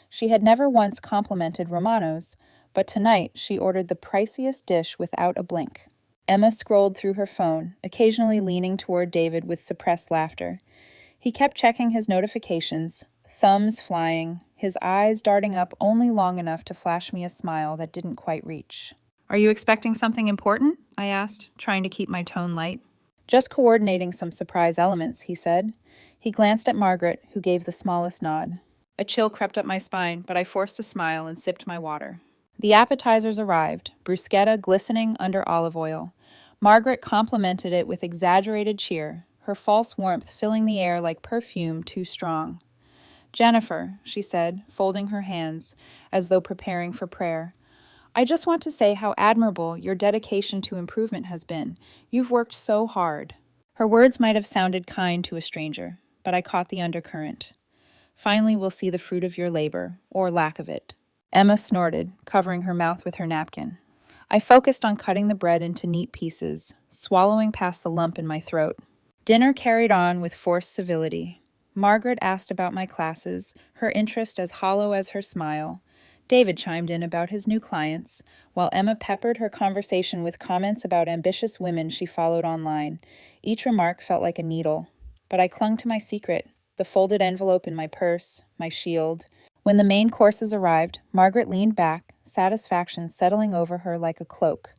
She had never once complimented Romano's, but tonight she ordered the priciest dish without a blink. Emma scrolled through her phone, occasionally leaning toward David with suppressed laughter. He kept checking his notifications, thumbs flying, his eyes darting up only long enough to flash me a smile that didn't quite reach. "Are you expecting something important?" I asked, trying to keep my tone light. "Just coordinating some surprise elements," he said. He glanced at Margaret, who gave the smallest nod. A chill crept up my spine, but I forced a smile and sipped my water. The appetizers arrived, bruschetta glistening under olive oil. Margaret complimented it with exaggerated cheer, her false warmth filling the air like perfume too strong. "Jennifer," she said, folding her hands, as though preparing for prayer, "I just want to say how admirable your dedication to improvement has been. You've worked so hard." Her words might have sounded kind to a stranger, but I caught the undercurrent. "Finally, we'll see the fruit of your labor, or lack of it." Emma snorted, covering her mouth with her napkin. I focused on cutting the bread into neat pieces, swallowing past the lump in my throat. Dinner carried on with forced civility. Margaret asked about my classes, her interest as hollow as her smile. David chimed in about his new clients, while Emma peppered her conversation with comments about ambitious women she followed online. Each remark felt like a needle. But I clung to my secret, the folded envelope in my purse, my shield. When the main courses arrived, Margaret leaned back, satisfaction settling over her like a cloak.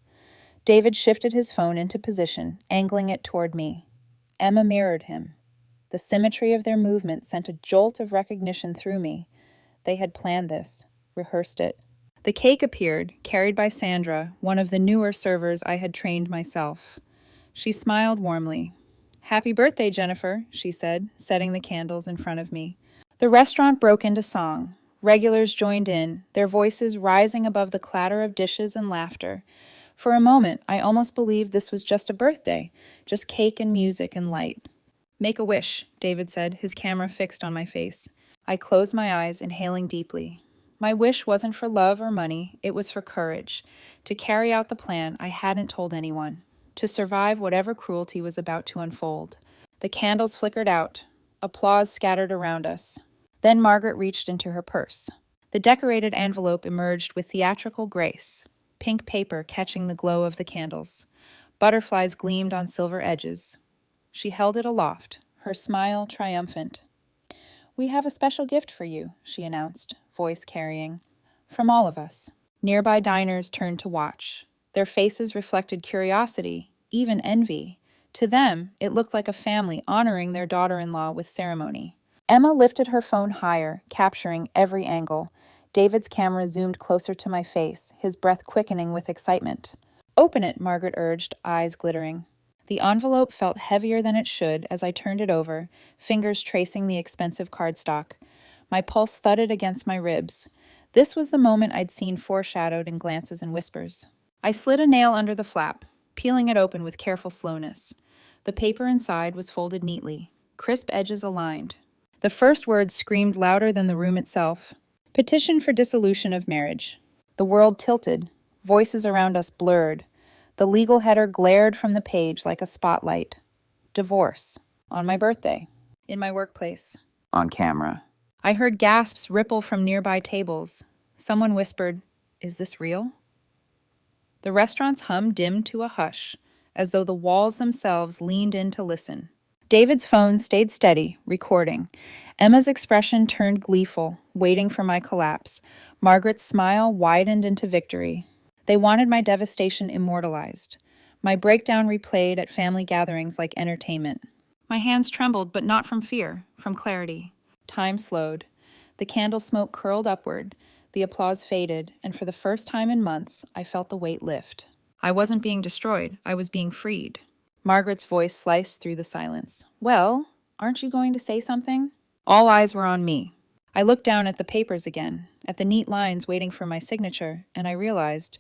David shifted his phone into position, angling it toward me. Emma mirrored him. The symmetry of their movement sent a jolt of recognition through me. They had planned this, rehearsed it. The cake appeared, carried by Sandra, one of the newer servers I had trained myself. She smiled warmly. "Happy birthday, Jennifer," she said, setting the candles in front of me. The restaurant broke into song. Regulars joined in, their voices rising above the clatter of dishes and laughter. For a moment, I almost believed this was just a birthday, just cake and music and light. "Make a wish," David said, his camera fixed on my face. I closed my eyes, inhaling deeply. My wish wasn't for love or money, it was for courage, to carry out the plan I hadn't told anyone, to survive whatever cruelty was about to unfold. The candles flickered out. Applause scattered around us. Then Margaret reached into her purse. The decorated envelope emerged with theatrical grace, pink paper catching the glow of the candles. Butterflies gleamed on silver edges. She held it aloft, her smile triumphant. "We have a special gift for you," she announced, voice carrying. "From all of us." Nearby diners turned to watch. Their faces reflected curiosity, even envy. To them, it looked like a family honoring their daughter-in-law with ceremony. Emma lifted her phone higher, capturing every angle. David's camera zoomed closer to my face, his breath quickening with excitement. "Open it," Margaret urged, eyes glittering. The envelope felt heavier than it should as I turned it over, fingers tracing the expensive cardstock. My pulse thudded against my ribs. This was the moment I'd seen foreshadowed in glances and whispers. I slid a nail under the flap, peeling it open with careful slowness. The paper inside was folded neatly, crisp edges aligned. The first words screamed louder than the room itself. "Petition for dissolution of marriage." The world tilted. Voices around us blurred. The legal header glared from the page like a spotlight. Divorce. On my birthday. In my workplace. On camera. I heard gasps ripple from nearby tables. Someone whispered, "Is this real?" The restaurant's hum dimmed to a hush, as though the walls themselves leaned in to listen. David's phone stayed steady, recording. Emma's expression turned gleeful, waiting for my collapse. Margaret's smile widened into victory. They wanted my devastation immortalized. My breakdown replayed at family gatherings like entertainment. My hands trembled, but not from fear, from clarity. Time slowed. The candle smoke curled upward. The applause faded, and for the first time in months, I felt the weight lift. I wasn't being destroyed. I was being freed. Margaret's voice sliced through the silence. "Well, aren't you going to say something?" All eyes were on me. I looked down at the papers again, at the neat lines waiting for my signature, and I realized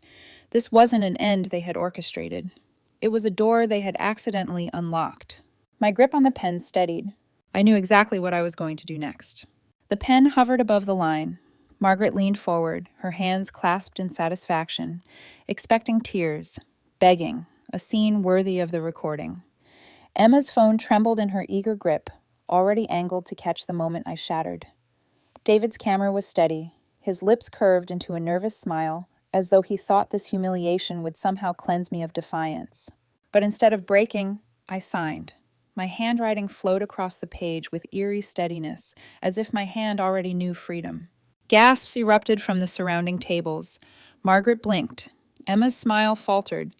this wasn't an end they had orchestrated. It was a door they had accidentally unlocked. My grip on the pen steadied. I knew exactly what I was going to do next. The pen hovered above the line. Margaret leaned forward, her hands clasped in satisfaction, expecting tears, begging, a scene worthy of the recording. Emma's phone trembled in her eager grip, already angled to catch the moment I shattered. David's camera was steady, his lips curved into a nervous smile, as though he thought this humiliation would somehow cleanse me of defiance. But instead of breaking, I signed. My handwriting flowed across the page with eerie steadiness, as if my hand already knew freedom. Gasps erupted from the surrounding tables. Margaret blinked. Emma's smile faltered.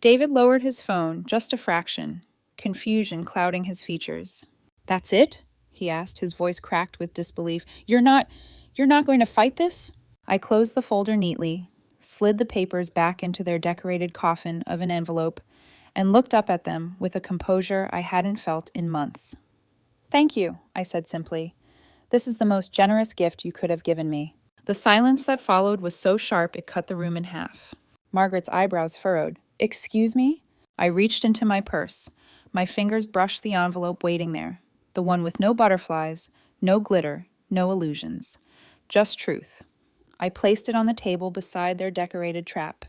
David lowered his phone, just a fraction, confusion clouding his features. "That's it?" he asked, his voice cracked with disbelief. You're not going to fight this?" I closed the folder neatly, slid the papers back into their decorated coffin of an envelope, and looked up at them with a composure I hadn't felt in months. "Thank you," I said simply. "This is the most generous gift you could have given me." The silence that followed was so sharp it cut the room in half. Margaret's eyebrows furrowed. "Excuse me?" I reached into my purse. My fingers brushed the envelope waiting there, the one with no butterflies, no glitter, no illusions. Just truth. I placed it on the table beside their decorated trap.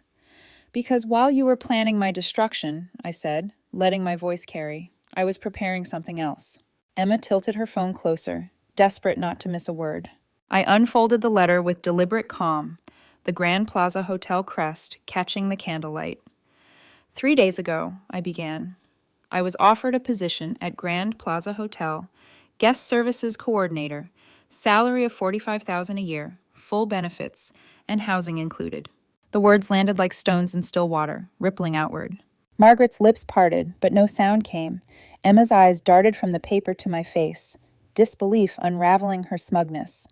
"Because while you were planning my destruction," I said, letting my voice carry, "I was preparing something else." Emma tilted her phone closer, desperate not to miss a word. I unfolded the letter with deliberate calm, the Grand Plaza Hotel crest catching the candlelight. 3 days ago, I began. I was offered a position at Grand Plaza Hotel, guest services coordinator, salary of $45,000 a year, full benefits, and housing included. The words landed like stones in still water, rippling outward. Margaret's lips parted, but no sound came. Emma's eyes darted from the paper to my face, disbelief unraveling her smugness.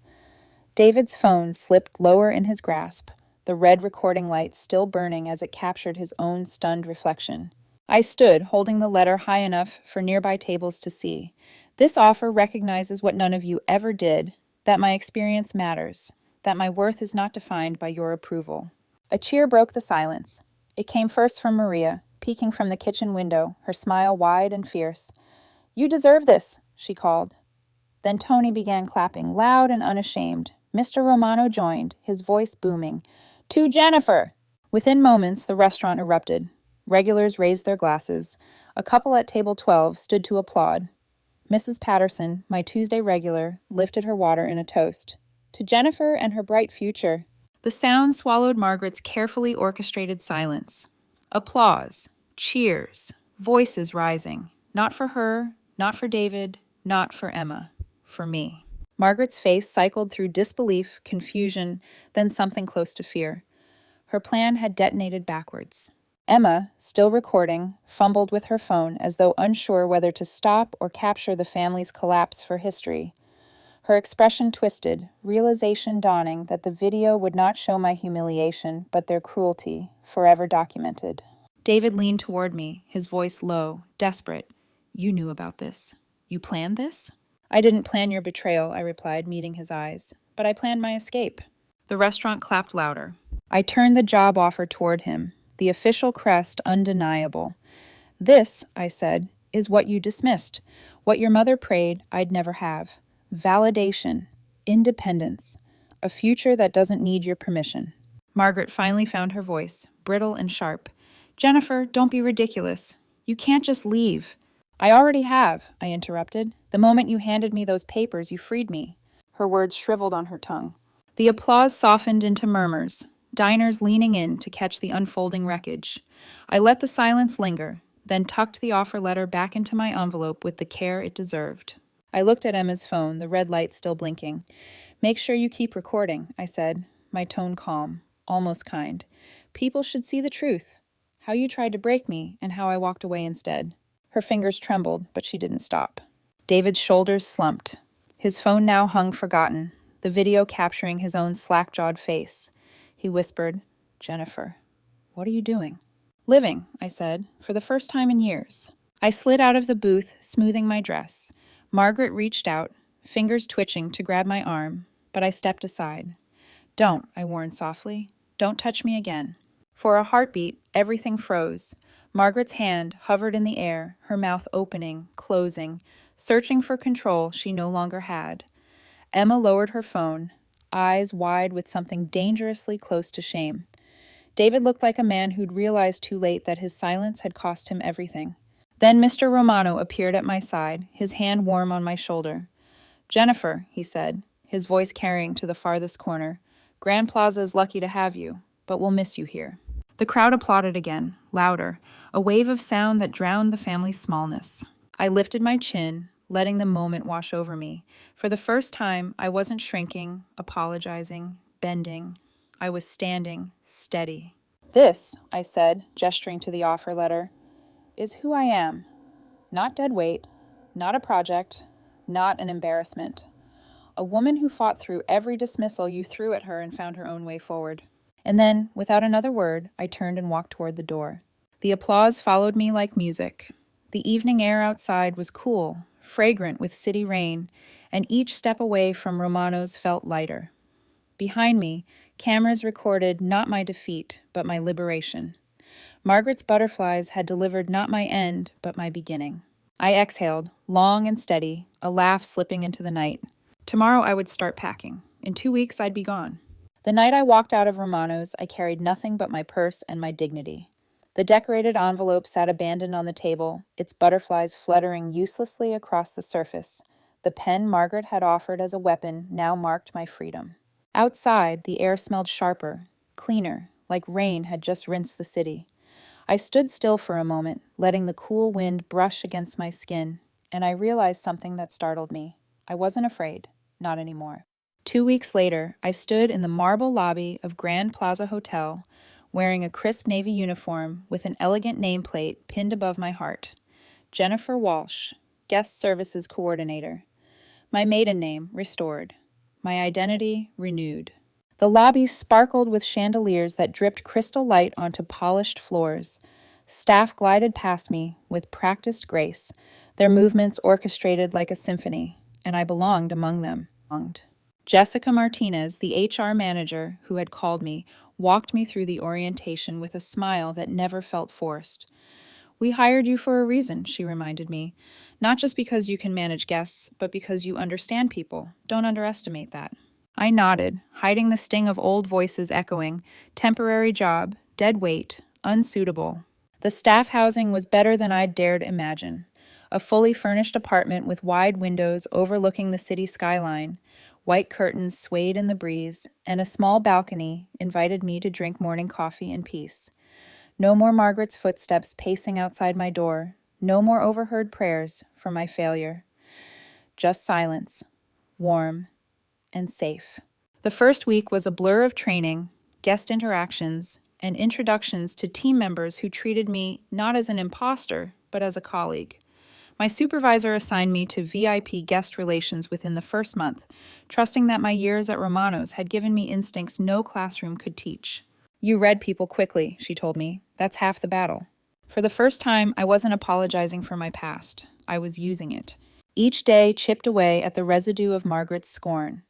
David's phone slipped lower in his grasp, the red recording light still burning as it captured his own stunned reflection. I stood, holding the letter high enough for nearby tables to see. "This offer recognizes what none of you ever did, that my experience matters, that my worth is not defined by your approval." A cheer broke the silence. It came first from Maria, peeking from the kitchen window, her smile wide and fierce. "You deserve this," she called. Then Tony began clapping, loud and unashamed. Mr. Romano joined, his voice booming. "To Jennifer!" Within moments, the restaurant erupted. Regulars raised their glasses. A couple at table 12 stood to applaud. Mrs. Patterson, my Tuesday regular, lifted her water in a toast. "To Jennifer and her bright future." The sound swallowed Margaret's carefully orchestrated silence. Applause, cheers, voices rising. Not for her, not for David, not for Emma. For me. Margaret's face cycled through disbelief, confusion, then something close to fear. Her plan had detonated backwards. Emma, still recording, fumbled with her phone as though unsure whether to stop or capture the family's collapse for history. Her expression twisted, realization dawning that the video would not show my humiliation, but their cruelty, forever documented. David leaned toward me, his voice low, desperate. You knew about this. You planned this? I didn't plan your betrayal, I replied, meeting his eyes. But I planned my escape. The restaurant clapped louder. I turned the job offer toward him, the official crest undeniable. This, I said, is what you dismissed, what your mother prayed I'd never have. Validation, independence, a future that doesn't need your permission. Margaret finally found her voice, brittle and sharp. Jennifer, don't be ridiculous. You can't just leave. I already have, I interrupted. The moment you handed me those papers, you freed me. Her words shriveled on her tongue. The applause softened into murmurs, diners leaning in to catch the unfolding wreckage. I let the silence linger, then tucked the offer letter back into my envelope with the care it deserved. I looked at Emma's phone, the red light still blinking. Make sure you keep recording, I said, my tone calm, almost kind. People should see the truth. How you tried to break me and how I walked away instead. Her fingers trembled, but she didn't stop. David's shoulders slumped. His phone now hung forgotten, the video capturing his own slack-jawed face. He whispered, Jennifer, what are you doing? Living, I said, for the first time in years. I slid out of the booth, smoothing my dress. Margaret reached out, fingers twitching to grab my arm, but I stepped aside. Don't, I warned softly. Don't touch me again. For a heartbeat, everything froze. Margaret's hand hovered in the air, her mouth opening, closing, searching for control she no longer had. Emma lowered her phone, eyes wide with something dangerously close to shame. David looked like a man who'd realized too late that his silence had cost him everything. Then Mr. Romano appeared at my side, his hand warm on my shoulder. Jennifer, he said, his voice carrying to the farthest corner, Grand Plaza is lucky to have you, but we'll miss you here. The crowd applauded again, louder, a wave of sound that drowned the family's smallness. I lifted my chin, letting the moment wash over me. For the first time, I wasn't shrinking, apologizing, bending. I was standing, steady. This, I said, gesturing to the offer letter, is who I am. Not dead weight, not a project, not an embarrassment. A woman who fought through every dismissal you threw at her and found her own way forward. And then, without another word, I turned and walked toward the door. The applause followed me like music. The evening air outside was cool, fragrant with city rain, and each step away from Romano's felt lighter. Behind me, cameras recorded not my defeat, but my liberation. Margaret's butterflies had delivered not my end, but my beginning. I exhaled, long and steady, a laugh slipping into the night. Tomorrow I would start packing. In 2 weeks I'd be gone. The night I walked out of Romano's, I carried nothing but my purse and my dignity. The decorated envelope sat abandoned on the table, its butterflies fluttering uselessly across the surface. The pen Margaret had offered as a weapon now marked my freedom. Outside, the air smelled sharper, cleaner, like rain had just rinsed the city. I stood still for a moment, letting the cool wind brush against my skin, and I realized something that startled me. I wasn't afraid, not anymore. 2 weeks later, I stood in the marble lobby of Grand Plaza Hotel, wearing a crisp navy uniform with an elegant nameplate pinned above my heart. Jennifer Walsh, Guest Services Coordinator. My maiden name restored. My identity renewed. The lobby sparkled with chandeliers that dripped crystal light onto polished floors. Staff glided past me with practiced grace, their movements orchestrated like a symphony, and I belonged among them. Jessica Martinez, the HR manager who had called me, walked me through the orientation with a smile that never felt forced. We hired you for a reason, she reminded me. Not just because you can manage guests, but because you understand people. Don't underestimate that. I nodded, hiding the sting of old voices echoing. Temporary job, dead weight, unsuitable. The staff housing was better than I'd dared imagine. A fully furnished apartment with wide windows overlooking the city skyline. White curtains swayed in the breeze, and a small balcony invited me to drink morning coffee in peace. No more Margaret's footsteps pacing outside my door. No more overheard prayers for my failure. Just silence, warm and safe. The first week was a blur of training, guest interactions, and introductions to team members who treated me not as an imposter, but as a colleague. My supervisor assigned me to VIP guest relations within the first month, trusting that my years at Romano's had given me instincts no classroom could teach. You read people quickly, she told me. That's half the battle. For the first time, I wasn't apologizing for my past. I was using it. Each day chipped away at the residue of Margaret's scorn.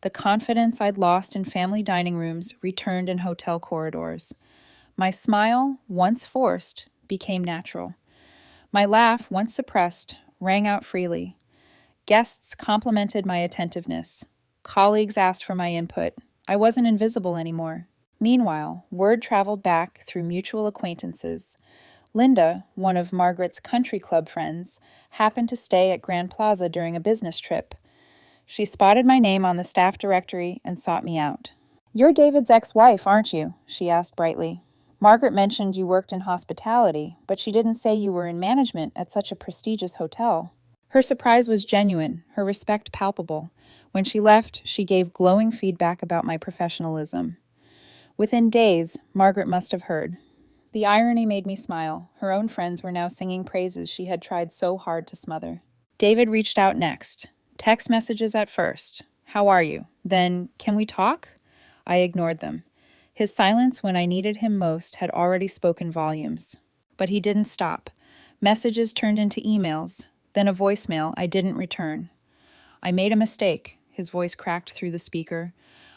The confidence I'd lost in family dining rooms returned in hotel corridors. My smile, once forced, became natural. My laugh, once suppressed, rang out freely. Guests complimented my attentiveness. Colleagues asked for my input. I wasn't invisible anymore. Meanwhile, word traveled back through mutual acquaintances. Linda, one of Margaret's country club friends, happened to stay at Grand Plaza during a business trip. She spotted my name on the staff directory and sought me out. "You're David's ex-wife, aren't you?" she asked brightly. "Margaret mentioned you worked in hospitality, but she didn't say you were in management at such a prestigious hotel." Her surprise was genuine, her respect palpable. When she left, she gave glowing feedback about my professionalism. Within days, Margaret must have heard. The irony made me smile. Her own friends were now singing praises she had tried so hard to smother. David reached out next. Text messages at first. "How are you?" Then, "Can we talk?" I ignored them. His silence when I needed him most had already spoken volumes. But he didn't stop. Messages turned into emails, then a voicemail I didn't return. "I made a mistake," his voice cracked through the speaker.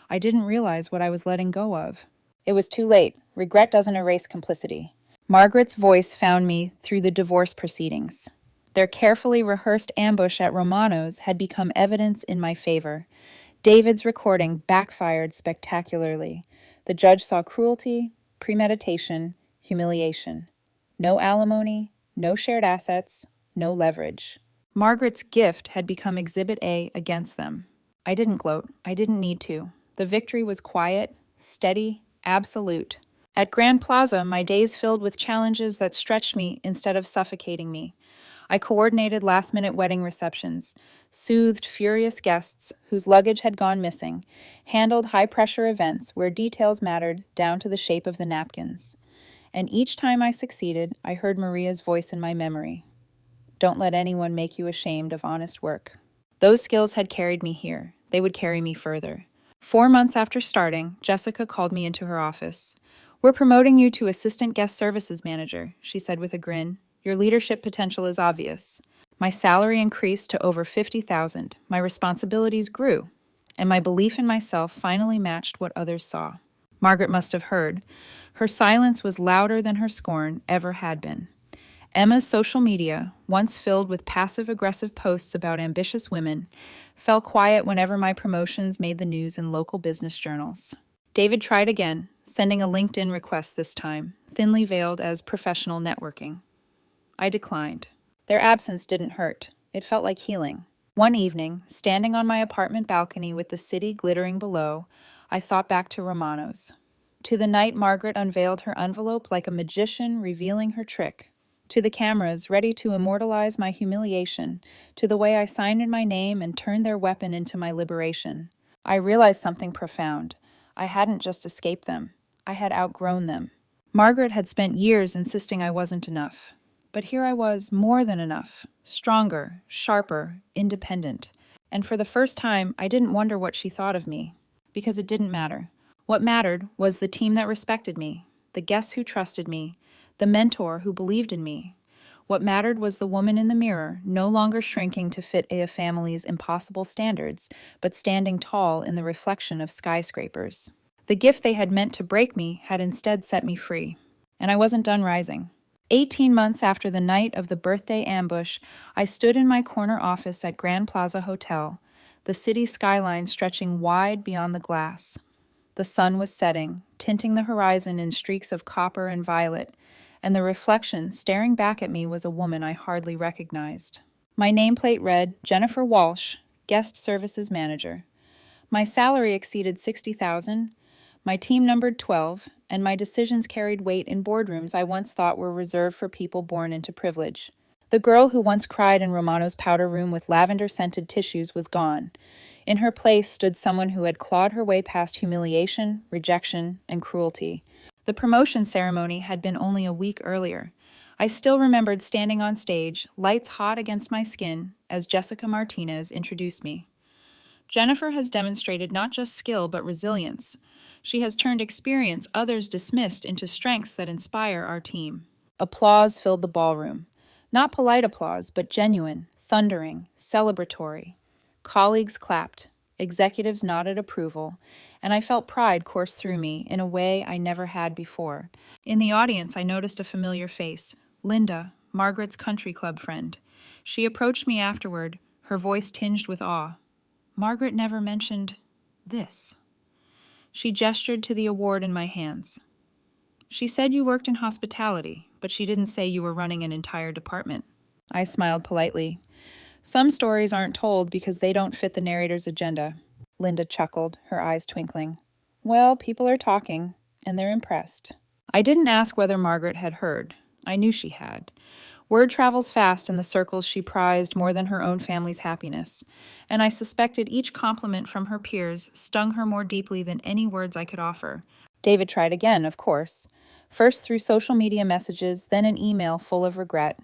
"I didn't realize what I was letting go of." It was too late. Regret doesn't erase complicity. Margaret's voice found me through the divorce proceedings. Their carefully rehearsed ambush at Romano's had become evidence in my favor. David's recording backfired spectacularly. The judge saw cruelty, premeditation, humiliation. No alimony, no shared assets, no leverage. Margaret's gift had become Exhibit A against them. I didn't gloat. I didn't need to. The victory was quiet, steady, absolute. At Grand Plaza, my days filled with challenges that stretched me instead of suffocating me. I coordinated last-minute wedding receptions, soothed furious guests whose luggage had gone missing, handled high-pressure events where details mattered down to the shape of the napkins. And each time I succeeded, I heard Maria's voice in my memory. "Don't let anyone make you ashamed of honest work." Those skills had carried me here. They would carry me further. 4 months after starting, Jessica called me into her office. "We're promoting you to Assistant Guest Services Manager," she said with a grin. "Your leadership potential is obvious." My salary increased to over $50,000. My responsibilities grew, and my belief in myself finally matched what others saw. Margaret must have heard. Her silence was louder than her scorn ever had been. Emma's social media, once filled with passive-aggressive posts about ambitious women, fell quiet whenever my promotions made the news in local business journals. David tried again, sending a LinkedIn request this time, thinly veiled as professional networking. I declined. Their absence didn't hurt. It felt like healing. One evening, standing on my apartment balcony with the city glittering below, I thought back to Romano's. To the night Margaret unveiled her envelope like a magician revealing her trick. To the cameras ready to immortalize my humiliation, to the way I signed in my name and turned their weapon into my liberation. I realized something profound. I hadn't just escaped them. I had outgrown them. Margaret had spent years insisting I wasn't enough. But here I was, more than enough, stronger, sharper, independent. And for the first time, I didn't wonder what she thought of me, because it didn't matter. What mattered was the team that respected me, the guests who trusted me, the mentor who believed in me. What mattered was the woman in the mirror, no longer shrinking to fit a family's impossible standards, but standing tall in the reflection of skyscrapers. The gift they had meant to break me had instead set me free. And I wasn't done rising. 18 months after the night of the birthday ambush, I stood in my corner office at Grand Plaza Hotel, the city skyline stretching wide beyond the glass. The sun was setting, tinting the horizon in streaks of copper and violet, and the reflection staring back at me was a woman I hardly recognized. My nameplate read, Jennifer Walsh, Guest Services Manager. My salary exceeded $60,000, my team numbered 12, and my decisions carried weight in boardrooms I once thought were reserved for people born into privilege. The girl who once cried in Romano's powder room with lavender-scented tissues was gone. In her place stood someone who had clawed her way past humiliation, rejection, and cruelty. The promotion ceremony had been only a week earlier. I still remembered standing on stage, lights hot against my skin, as Jessica Martinez introduced me. Jennifer has demonstrated not just skill but resilience. She has turned experience others dismissed into strengths that inspire our team. Applause filled the ballroom. Not polite applause, but genuine, thundering, celebratory. Colleagues clapped. Executives nodded approval, and I felt pride course through me in a way I never had before. In the audience, I noticed a familiar face, Linda, Margaret's country club friend. She approached me afterward, her voice tinged with awe. Margaret never mentioned this. She gestured to the award in my hands. She said you worked in hospitality, but she didn't say you were running an entire department. I smiled politely. Some stories aren't told because they don't fit the narrator's agenda. Linda chuckled, her eyes twinkling. Well, people are talking, and they're impressed. I didn't ask whether Margaret had heard. I knew she had. Word travels fast in the circles she prized more than her own family's happiness, and I suspected each compliment from her peers stung her more deeply than any words I could offer. David tried again, of course. First through social media messages, then an email full of regret.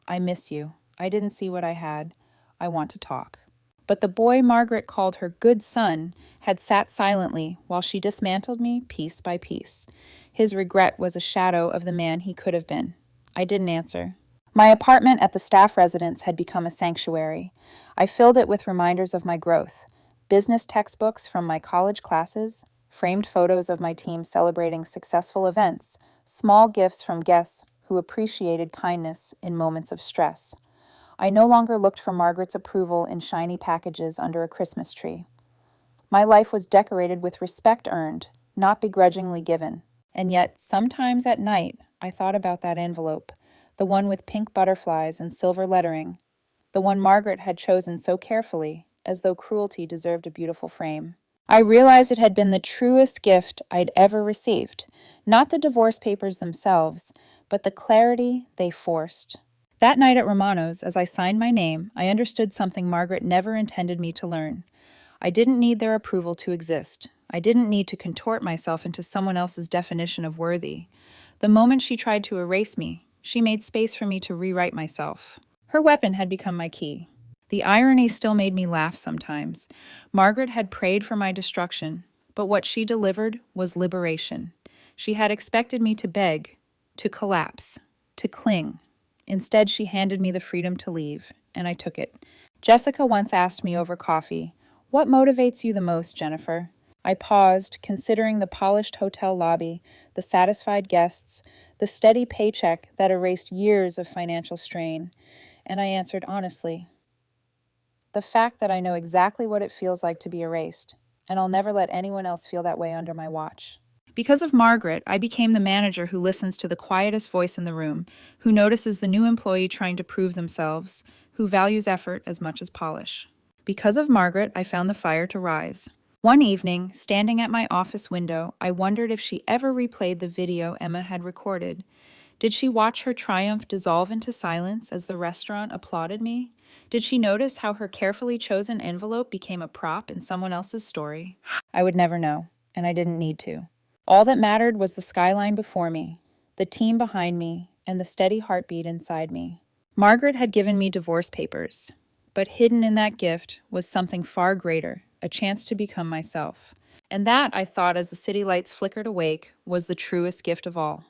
I miss you. I didn't see what I had. I want to talk. But the boy Margaret called her good son had sat silently while she dismantled me piece by piece. His regret was a shadow of the man he could have been. I didn't answer. My apartment at the staff residence had become a sanctuary. I filled it with reminders of my growth. Business textbooks from my college classes, framed photos of my team celebrating successful events, small gifts from guests who appreciated kindness in moments of stress. I no longer looked for Margaret's approval in shiny packages under a Christmas tree. My life was decorated with respect earned, not begrudgingly given. And yet, sometimes at night, I thought about that envelope, the one with pink butterflies and silver lettering, the one Margaret had chosen so carefully, as though cruelty deserved a beautiful frame. I realized it had been the truest gift I'd ever received, not the divorce papers themselves, but the clarity they forced. That night at Romano's, as I signed my name, I understood something Margaret never intended me to learn. I didn't need their approval to exist. I didn't need to contort myself into someone else's definition of worthy. The moment she tried to erase me, she made space for me to rewrite myself. Her weapon had become my key. The irony still made me laugh sometimes. Margaret had prayed for my destruction, but what she delivered was liberation. She had expected me to beg, to collapse, to cling. Instead, she handed me the freedom to leave, and I took it. Jessica once asked me over coffee, "What motivates you the most, Jennifer?" I paused, considering the polished hotel lobby, the satisfied guests, the steady paycheck that erased years of financial strain, and I answered honestly, the fact that I know exactly what it feels like to be erased, and I'll never let anyone else feel that way under my watch. Because of Margaret, I became the manager who listens to the quietest voice in the room, who notices the new employee trying to prove themselves, who values effort as much as polish. Because of Margaret, I found the fire to rise. One evening, standing at my office window, I wondered if she ever replayed the video Emma had recorded. Did she watch her triumph dissolve into silence as the restaurant applauded me? Did she notice how her carefully chosen envelope became a prop in someone else's story? I would never know, and I didn't need to. All that mattered was the skyline before me, the team behind me, and the steady heartbeat inside me. Margaret had given me divorce papers, but hidden in that gift was something far greater, a chance to become myself. And that, I thought as the city lights flickered awake, was the truest gift of all.